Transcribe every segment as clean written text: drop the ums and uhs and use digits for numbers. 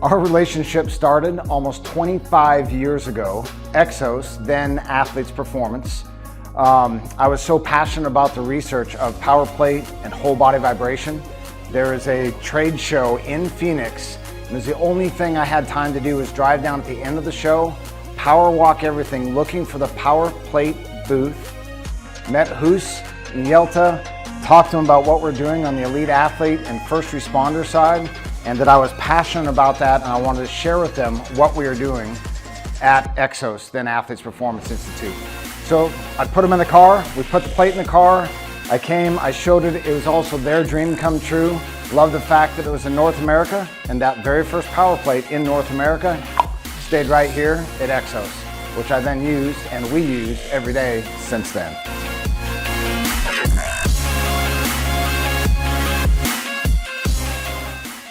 Our relationship started almost 25 years ago. Exos, then Athletes Performance. I was so passionate about the research of power plate and whole body vibration. There is a trade show in Phoenix, and it was the only thing I had time to do was drive down at the end of the show, power walk everything, looking for the Power Plate booth. Met Hus and Yelta, talked to him about what we're doing on the elite athlete and first responder side, and that I was passionate about that, and I wanted to share with them what we are doing at Exos, then Athletes Performance Institute. So I put them in the car, we put the plate in the car, I came, I showed it, it was also their dream come true. Loved the fact that it was in North America, and that very first power plate in North America stayed right here at Exos, which I then used and we used every day since then.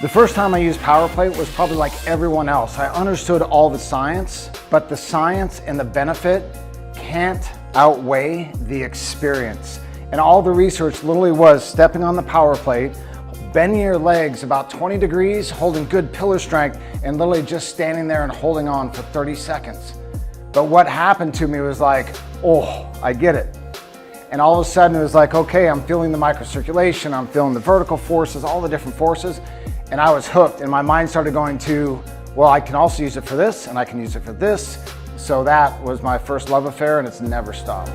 The first time I used power plate was probably like everyone else. I understood all the science, but the science and the benefit can't outweigh the experience. And all the research literally was stepping on the power plate, bending your legs about 20 degrees, holding good pillar strength, and literally just standing there and holding on for 30 seconds. But what happened to me was like, oh, I get it. And all of a sudden it was like, okay, I'm feeling the microcirculation, I'm feeling the vertical forces, all the different forces. And I was hooked, and my mind started going to, well, I can also use it for this, and I can use it for this. So that was my first love affair, and it's never stopped.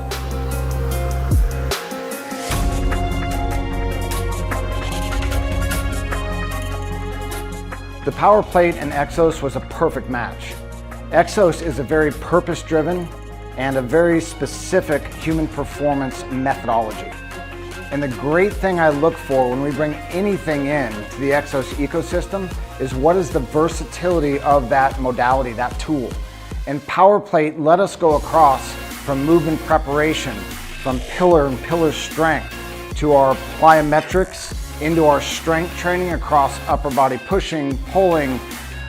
The Power Plate and Exos was a perfect match. Exos is a very purpose-driven and a very specific human performance methodology. And the great thing I look for when we bring anything in to the Exos ecosystem is what is the versatility of that modality, that tool. And Power Plate let us go across from movement preparation, from pillar and pillar strength, to our plyometrics, into our strength training across upper body pushing, pulling,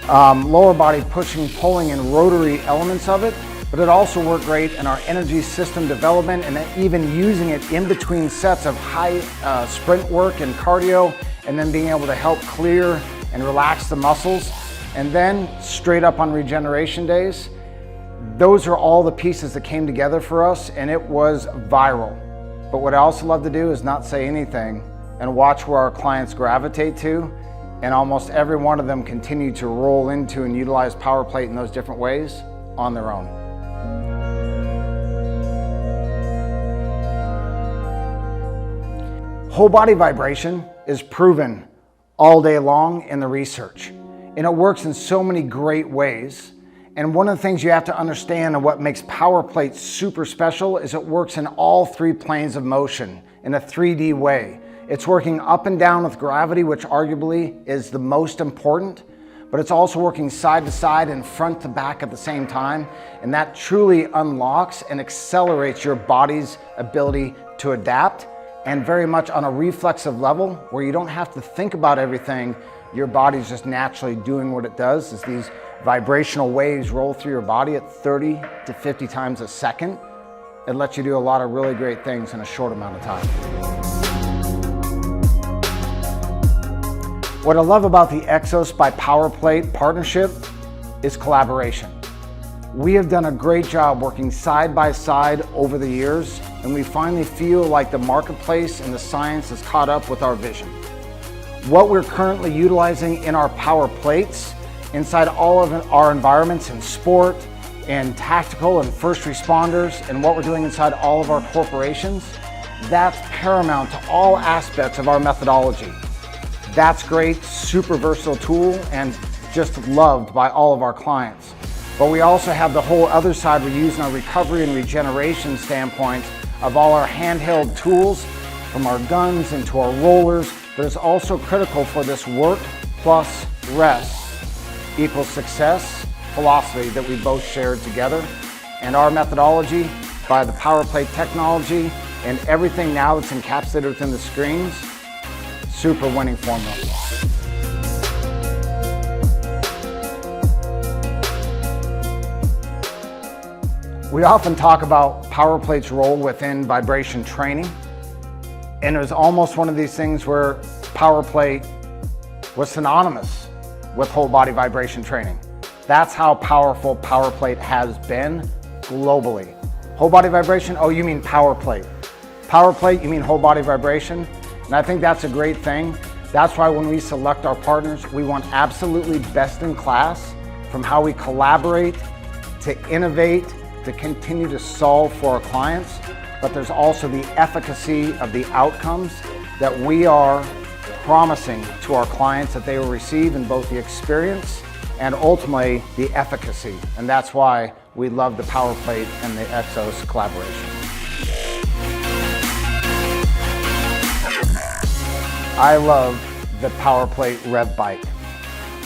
lower body pushing, pulling, and rotary elements of it. But it also worked great in our energy system development, and even using it in between sets of high sprint work and cardio, and then being able to help clear and relax the muscles. And then straight up on regeneration days, those are all the pieces that came together for us, and it was viral. But what I also love to do is not say anything and watch where our clients gravitate to, and almost every one of them continue to roll into and utilize Power Plate in those different ways on their own. Whole body vibration is proven all day long in the research, and it works in so many great ways. And one of the things you have to understand and what makes Power Plate super special is it works in all three planes of motion in a 3D way. It's working up and down with gravity, which arguably is the most important, but it's also working side to side and front to back at the same time. And that truly unlocks and accelerates your body's ability to adapt, and very much on a reflexive level where you don't have to think about everything. Your body's just naturally doing what it does as these vibrational waves roll through your body at 30 to 50 times a second. It lets you do a lot of really great things in a short amount of time. What I love about the Exos by Power Plate partnership is collaboration. We have done a great job working side by side over the years, and we finally feel like the marketplace and the science has caught up with our vision. What we're currently utilizing in our Power Plates inside all of our environments in sport and tactical and first responders, and what we're doing inside all of our corporations, that's paramount to all aspects of our methodology. That's great, super versatile tool, and just loved by all of our clients. But we also have the whole other side we're using our recovery and regeneration standpoint of all our handheld tools, from our guns into our rollers, that is also critical for this work plus rest equals success philosophy that we both shared together. And our methodology by the Power Plate technology and everything now that's encapsulated within the screens, super winning formula. We often talk about Power Plate's role within vibration training, and it was almost one of these things where Power Plate was synonymous with whole body vibration training. That's how powerful Power Plate has been globally. Whole body vibration, oh, you mean Power Plate. Power Plate, you mean whole body vibration. And I think that's a great thing. That's why when we select our partners, we want absolutely best in class, from how we collaborate, to innovate, to continue to solve for our clients. But there's also the efficacy of the outcomes that we are promising to our clients that they will receive in both the experience and ultimately the efficacy. And that's why we love the Power Plate and the Exos collaboration. I love the Power Plate REV bike.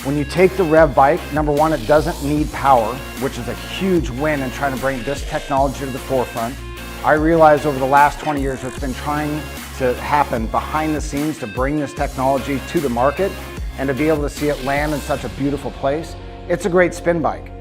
When you take the REV bike, number one, it doesn't need power, which is a huge win in trying to bring this technology to the forefront. I realized over the last 20 years what's been trying to happen behind the scenes to bring this technology to the market and to be able to see it land in such a beautiful place. It's a great spin bike.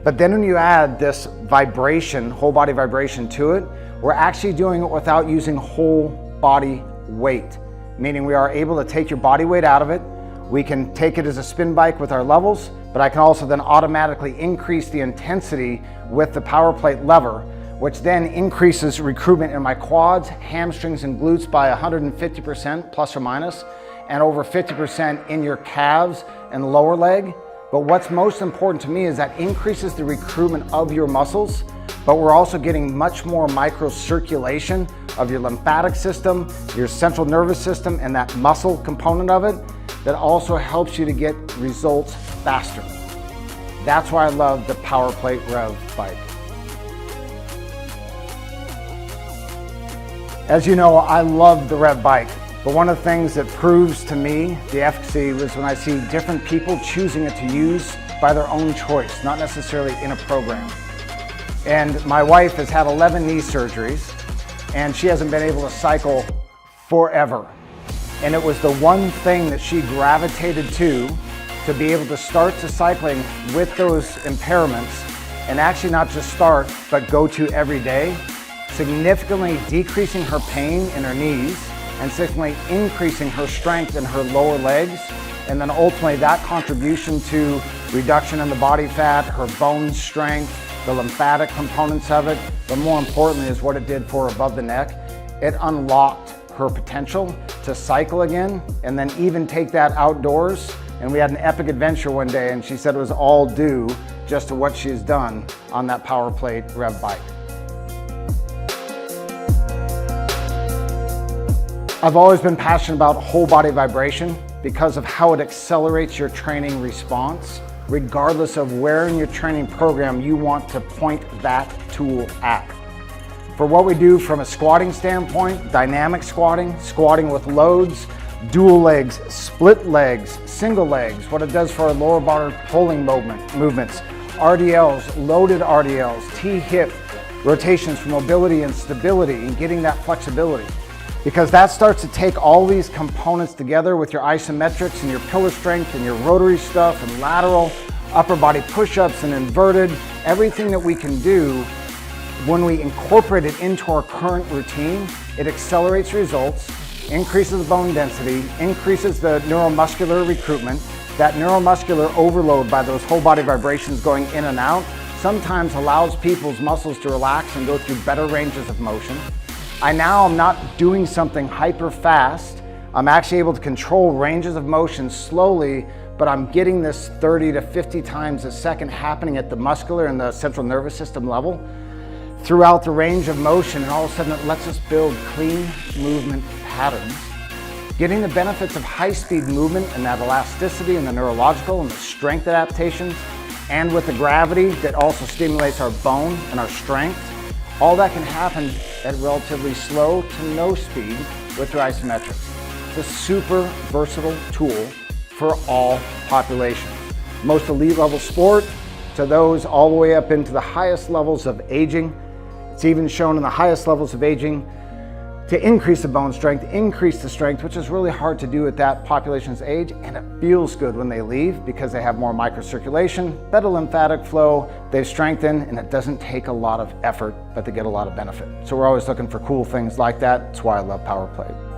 But then when you add this vibration, whole body vibration to it, we're actually doing it without using whole body weight, meaning we are able to take your body weight out of it. We can take it as a spin bike with our levels, but I can also then automatically increase the intensity with the Power Plate lever, which then increases recruitment in my quads, hamstrings, and glutes by 150% plus or minus, and over 50% in your calves and lower leg. But what's most important to me is that increases the recruitment of your muscles, but we're also getting much more microcirculation of your lymphatic system, your central nervous system, and that muscle component of it that also helps you to get results faster. That's why I love the Power Plate REV bike. As you know, I love the REV bike, but one of the things that proves to me the efficacy was when I see different people choosing it to use by their own choice, not necessarily in a program. And my wife has had 11 knee surgeries, and she hasn't been able to cycle forever. And it was the one thing that she gravitated to be able to start to cycling with those impairments, and actually not just start, but go to every day, significantly decreasing her pain in her knees and significantly increasing her strength in her lower legs. And then ultimately that contribution to reduction in the body fat, her bone strength, the lymphatic components of it, but more importantly is what it did for her above the neck. It unlocked her potential to cycle again and then even take that outdoors. And we had an epic adventure one day, and she said it was all due just to what she's done on that Power Plate REV bike. I've always been passionate about whole body vibration because of how it accelerates your training response, regardless of where in your training program you want to point that tool at. For what we do from a squatting standpoint, dynamic squatting, squatting with loads, dual legs, split legs, single legs, what it does for our lower body pulling movements, RDLs, loaded RDLs, T-hip rotations for mobility and stability and getting that flexibility. Because that starts to take all these components together with your isometrics and your pillar strength and your rotary stuff and lateral, upper body push-ups and inverted, everything that we can do. When we incorporate it into our current routine, it accelerates results, increases bone density, increases the neuromuscular recruitment. That neuromuscular overload by those whole body vibrations going in and out sometimes allows people's muscles to relax and go through better ranges of motion. I now am not doing something hyper fast. I'm actually able to control ranges of motion slowly, but I'm getting this 30 to 50 times a second happening at the muscular and the central nervous system level throughout the range of motion, and all of a sudden it lets us build clean movement patterns, getting the benefits of high-speed movement and that elasticity and the neurological and the strength adaptations, and with the gravity that also stimulates our bone and our strength. All that can happen at relatively slow to no speed with your isometrics. It's a super versatile tool for all populations. Most elite level sport to those all the way up into the highest levels of aging. It's even shown in the highest levels of aging to increase the bone strength, increase the strength, which is really hard to do at that population's age, and it feels good when they leave because they have more microcirculation, better lymphatic flow, they've strengthened, and it doesn't take a lot of effort, but they get a lot of benefit. So we're always looking for cool things like that. That's why I love Power Plate.